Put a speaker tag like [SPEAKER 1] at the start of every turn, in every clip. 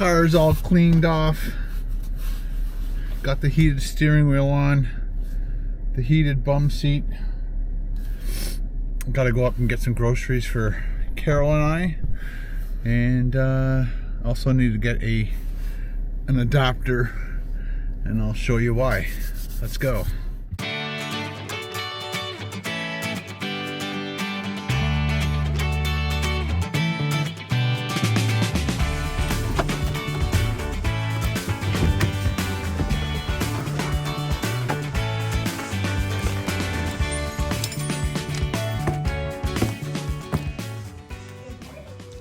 [SPEAKER 1] Car's all cleaned off. Got the heated steering wheel on. The heated bum seat. Gotta go up and get some groceries for Carol and I. And also need to get an adapter. And I'll show you why. Let's go.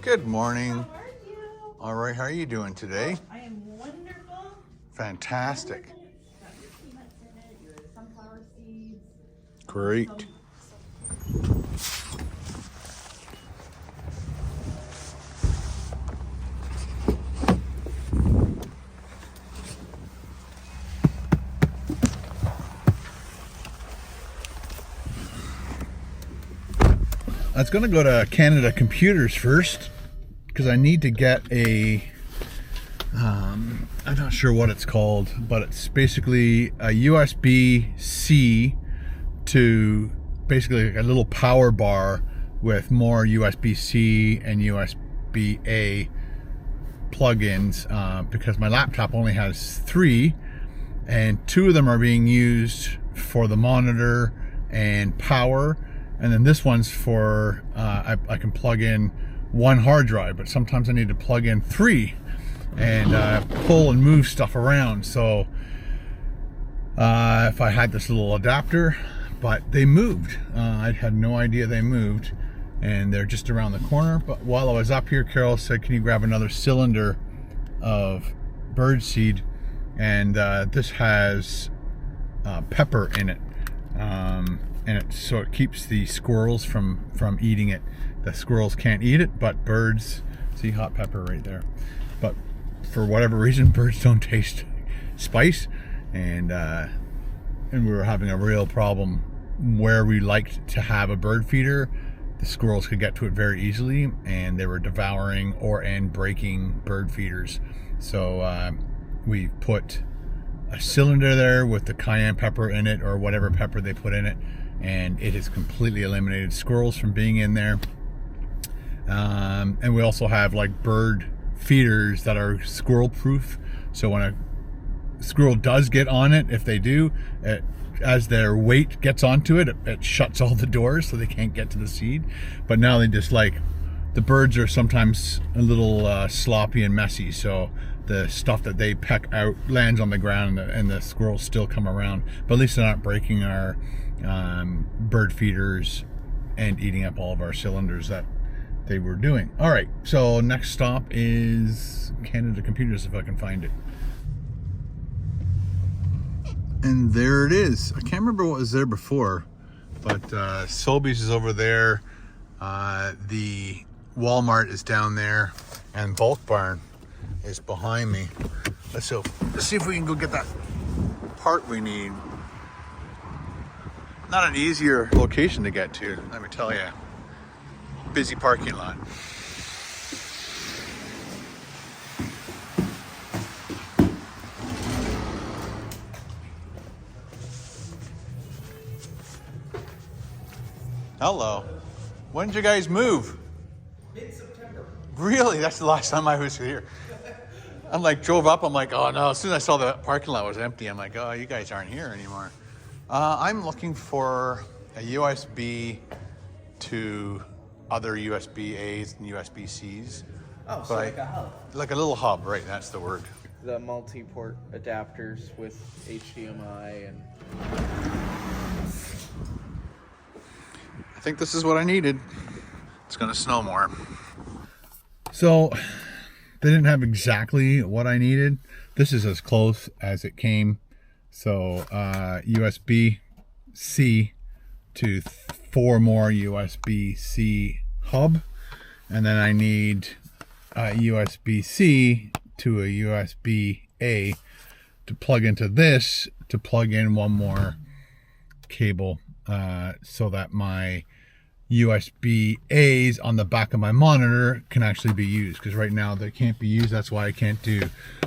[SPEAKER 1] Good morning.
[SPEAKER 2] How are you?
[SPEAKER 1] All right, how are you doing today?
[SPEAKER 2] I am wonderful.
[SPEAKER 1] Fantastic.
[SPEAKER 2] Got your peanuts in it, your sunflower seeds.
[SPEAKER 1] Great. I was going to go to Canada Computers first because I need to get I'm not sure what it's called, but it's basically a USB-C to basically like a little power bar with more USB-C and USB-A plugins because my laptop only has 3 and 2 of them are being used for the monitor and power, and then this one's for I can plug in 1 hard drive, but sometimes I need to plug in 3 and pull and move stuff around. So if I had this little adapter, but they moved. I had no idea they moved, and they're just around the corner. But while I was up here, Carol said, can you grab another cylinder of birdseed? And this has pepper in it, so it keeps the squirrels from eating it. The squirrels can't eat it, but birds, see hot pepper right there. But for whatever reason, birds don't taste spice, and we were having a real problem where we liked to have a bird feeder. The squirrels could get to it very easily, and they were devouring and breaking bird feeders. So we put a cylinder there with the cayenne pepper in it, or whatever pepper they put in it, and it has completely eliminated squirrels from being in there. And we also have like bird feeders that are squirrel proof, so when a squirrel does get on it, if they do, as their weight gets onto it, it shuts all the doors so they can't get to the seed. But now they just the birds are sometimes a little sloppy and messy, so the stuff that they peck out lands on the ground, and the squirrels still come around, but at least they're not breaking our bird feeders and eating up all of our cylinders that they were doing. All right, so next stop is Canada Computers, if I can find it. And there it is. I can't remember what was there before, but Sobeys is over there, the Walmart is down there, and Bulk Barn is behind me. Let's see if we can go get that part we need. Not an easier location to get to, let me tell you. Busy parking lot. Hello. When did you guys move?
[SPEAKER 3] Mid-September.
[SPEAKER 1] Really? That's the last time I was here. I'm drove up, I'm like, oh no, as soon as I saw the parking lot was empty, I'm like, oh, you guys aren't here anymore. I'm looking for a USB to other USB-As and USB-Cs.
[SPEAKER 3] Oh, so like a hub.
[SPEAKER 1] Like a little hub, right, that's the word.
[SPEAKER 3] The multi-port adapters with HDMI and...
[SPEAKER 1] I think this is what I needed. It's gonna snow more. So, they didn't have exactly what I needed. This is as close as it came. So, USB-C to 4 more USB-C hub, and then I need a USB-C to a USB-A to plug into this, to plug in 1 more cable, so that my USB-A's on the back of my monitor can actually be used, because right now they can't be used. That's why I can't do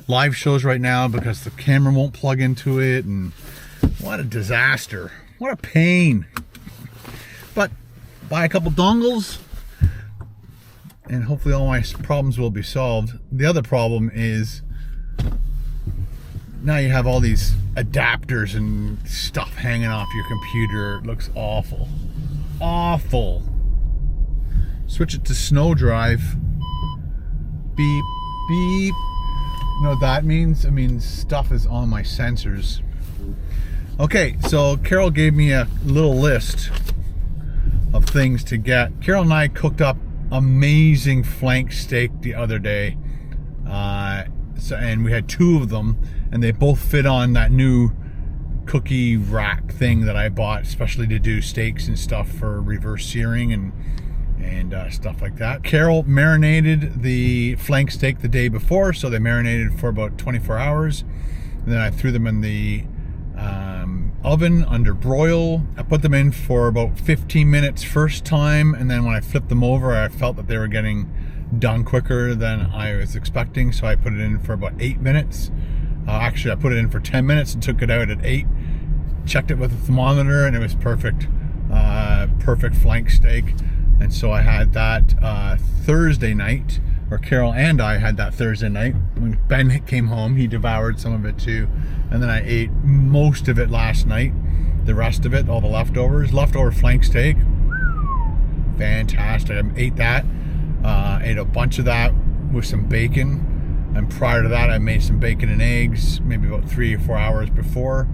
[SPEAKER 1] live shows right now, because the camera won't plug into it, and what a disaster. What a pain. But buy a couple dongles and hopefully all my problems will be solved. The other problem is now you have all these adapters and stuff hanging off your computer. It looks awful. Awful. Switch it to snow drive. Beep, beep. You know what that means? It means stuff is on my sensors. Okay, so Carol gave me a little list of things to get. Carol and I cooked up amazing flank steak the other day. And we had 2 of them, and they both fit on that new cookie rack thing that I bought, especially to do steaks and stuff for reverse searing and stuff like that. Carol marinated the flank steak the day before, so they marinated for about 24 hours. And then I threw them in the oven under broil. I put them in for about 15 minutes first time, and then when I flipped them over, I felt that they were getting done quicker than I was expecting, so I put it in for about 8 minutes. Actually, I put it in for 10 minutes and took it out at 8. Checked it with a thermometer, and it was perfect. Perfect flank steak. And so I had that Thursday night, or Carol and I had that Thursday night. When Ben came home, he devoured some of it too. And then I ate most of it last night. The rest of it, all the leftover flank steak. Fantastic. I ate that. Ate a bunch of that with some bacon. And prior to that, I made some bacon and eggs, maybe about 3 or 4 hours before.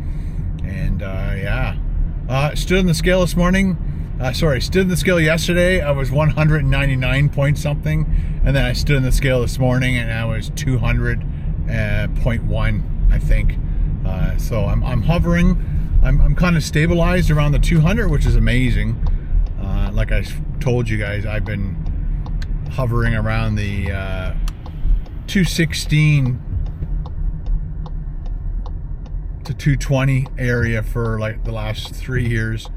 [SPEAKER 1] And yeah. Stood on the scale this morning. Stood in the scale yesterday. I was 199 point something. And then I stood in the scale this morning and I was 200.1, I think. So I'm hovering. I'm kind of stabilized around the 200, which is amazing. Like I told you guys, I've been hovering around the 216 to 220 area for like the last 3 years.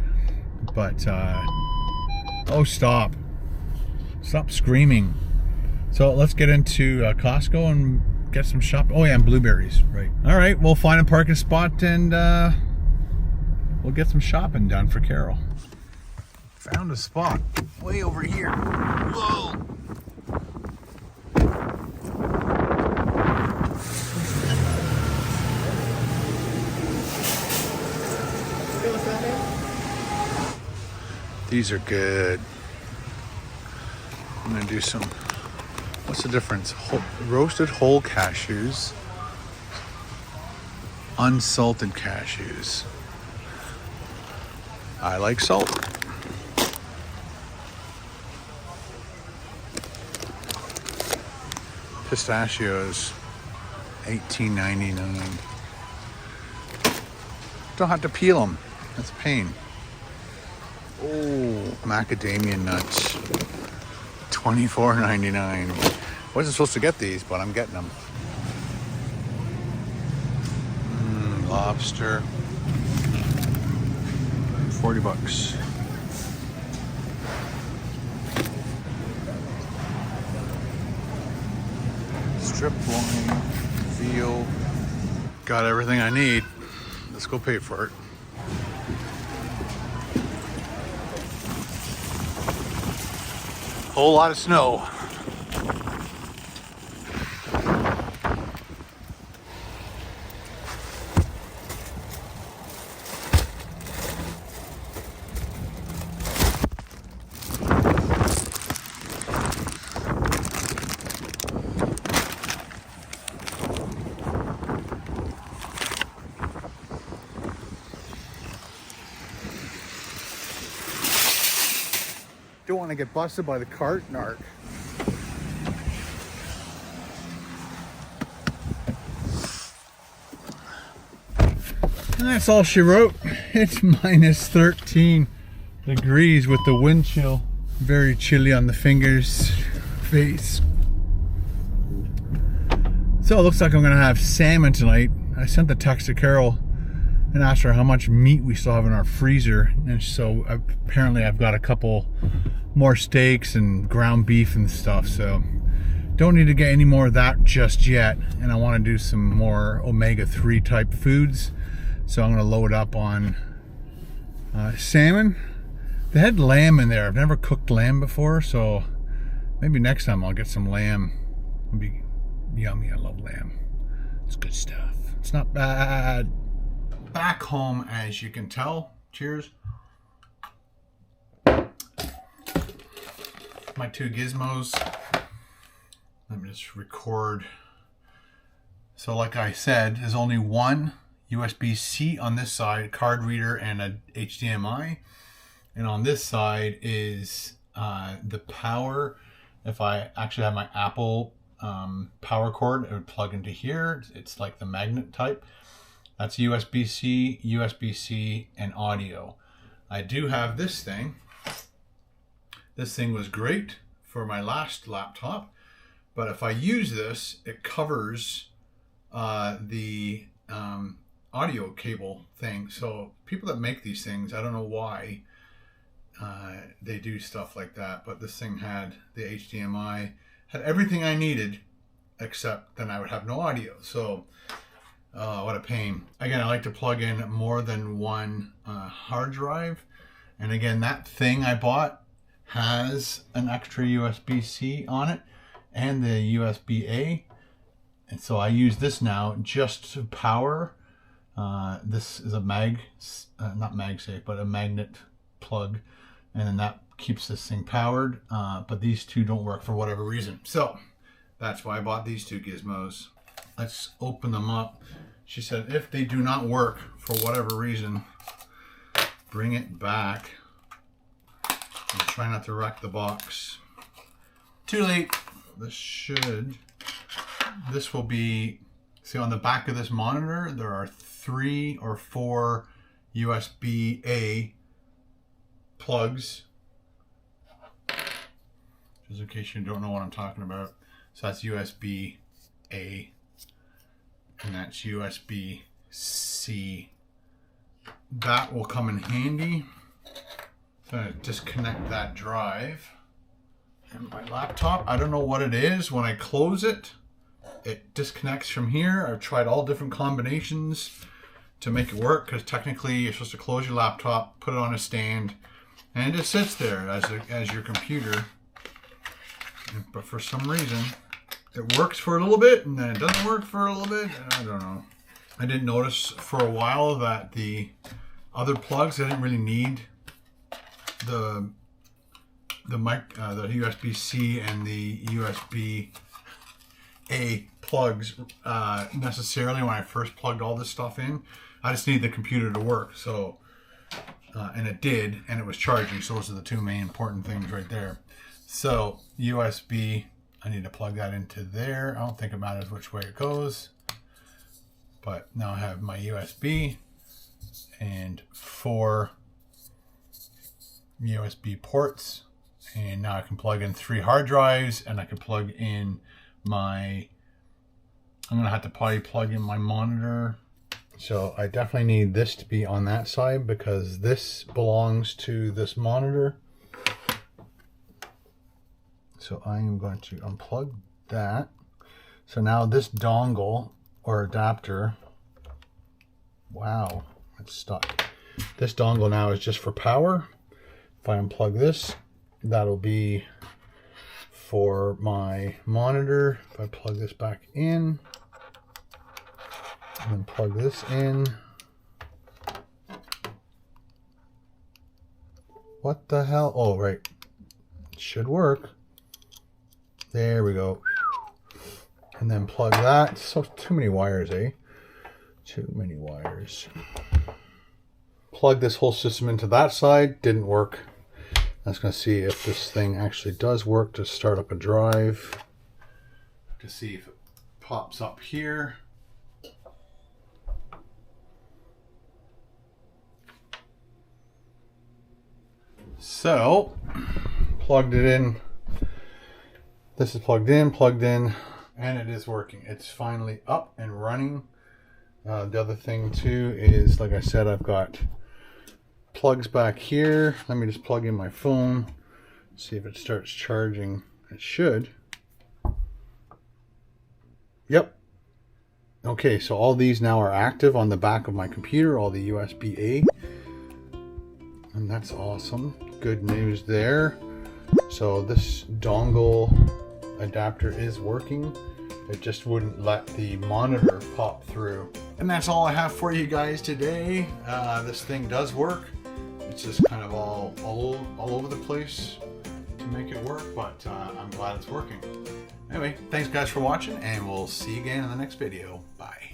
[SPEAKER 1] But oh, stop screaming. So let's get into Costco and get some shopping. Oh yeah, and blueberries, right? All right, we'll find a parking spot and we'll get some shopping done for Carol. Found a spot way over here. Whoa. These are good. I'm gonna do some, what's the difference? Roasted whole cashews, unsalted cashews. I like salt. Pistachios, $18.99. Don't have to peel them. That's a pain. Oh, macadamia nuts, $24.99. Wasn't supposed to get these, but I'm getting them. Lobster, $40. Strip loin, veal. Got everything I need. Let's go pay for it. Whole lot of snow. Don't want to get busted by the cart, narc. And that's all she wrote. It's minus 13 degrees with the wind chill. Very chilly on the fingers, face. So it looks like I'm gonna have salmon tonight. I sent the text to Carol and asked her how much meat we still have in our freezer. And so apparently I've got a couple more steaks and ground beef and stuff. So don't need to get any more of that just yet. And I want to do some more omega-3 type foods. So I'm going to load up on salmon. They had lamb in there. I've never cooked lamb before, so maybe next time I'll get some lamb. It'll be yummy. I love lamb. It's good stuff. It's not bad. Back home, as you can tell. Cheers. My two gizmos. Let me just record. So like I said, there's only one USB-C on this side, card reader and a HDMI. And on this side is the power. If I actually have my Apple power cord, it would plug into here. It's like the magnet type. That's USB-C, USB-C, and audio. I do have this thing. This thing was great for my last laptop, but if I use this, it covers the audio cable thing. So people that make these things, I don't know why they do stuff like that, but this thing had the HDMI, had everything I needed, except then I would have no audio. So what a pain. Again, I like to plug in more than one hard drive. And again, that thing I bought has an extra USB-C on it and the USB-A. And so I use this now just to power. This is a not MagSafe, but a magnet plug. And then that keeps this thing powered. But these two don't work for whatever reason. So that's why I bought these two gizmos. Let's open them up. She said if they do not work for whatever reason, bring it back. And try not to wreck the box. Too late. This will be, see on the back of this monitor, there are 3 or 4 USB-A plugs. Just in case you don't know what I'm talking about. So that's USB-A and that's USB-C. That will come in handy. So I'm going to disconnect that drive. And my laptop, I don't know what it is. When I close it, it disconnects from here. I've tried all different combinations to make it work, because technically you're supposed to close your laptop, put it on a stand, and it just sits there as your computer. But for some reason, it works for a little bit, and then it doesn't work for a little bit. I don't know. I didn't notice for a while that the other plugs, I didn't really need the USB-C and the USB-A plugs necessarily when I first plugged all this stuff in. I just needed the computer to work. So, and it did, and it was charging. So those are the two main important things right there. So USB, I need to plug that into there. I don't think it matters which way it goes. But now I have my USB and 4 USB ports. And now I can plug in 3 hard drives, and I can plug in my, I'm going to have to probably plug in my monitor. So I definitely need this to be on that side, because this belongs to this monitor. So I am going to unplug that. So now this dongle or adapter, wow, it's stuck. This dongle now is just for power. If I unplug this, that'll be for my monitor. If I plug this back in, and then plug this in. What the hell? Oh, right. It should work. There we go. And then plug that. So too many wires, eh? Too many wires. Plug this whole system into that side. Didn't work. I was going to see if this thing actually does work to start up a drive. To see if it pops up here. So, plugged it in. This is plugged in, and it is working. It's finally up and running. The other thing too is, like I said, I've got plugs back here. Let me just plug in my phone, see if it starts charging. It should. Yep. Okay, so all these now are active on the back of my computer, all the USB-A. And that's awesome. Good news there. So this dongle adapter is working. It just wouldn't let the monitor pop through. And that's all I have for you guys today. This thing does work. It's just kind of all over the place to make it work, but I'm glad it's working. Anyway, thanks guys for watching, and we'll see you again in the next video. Bye.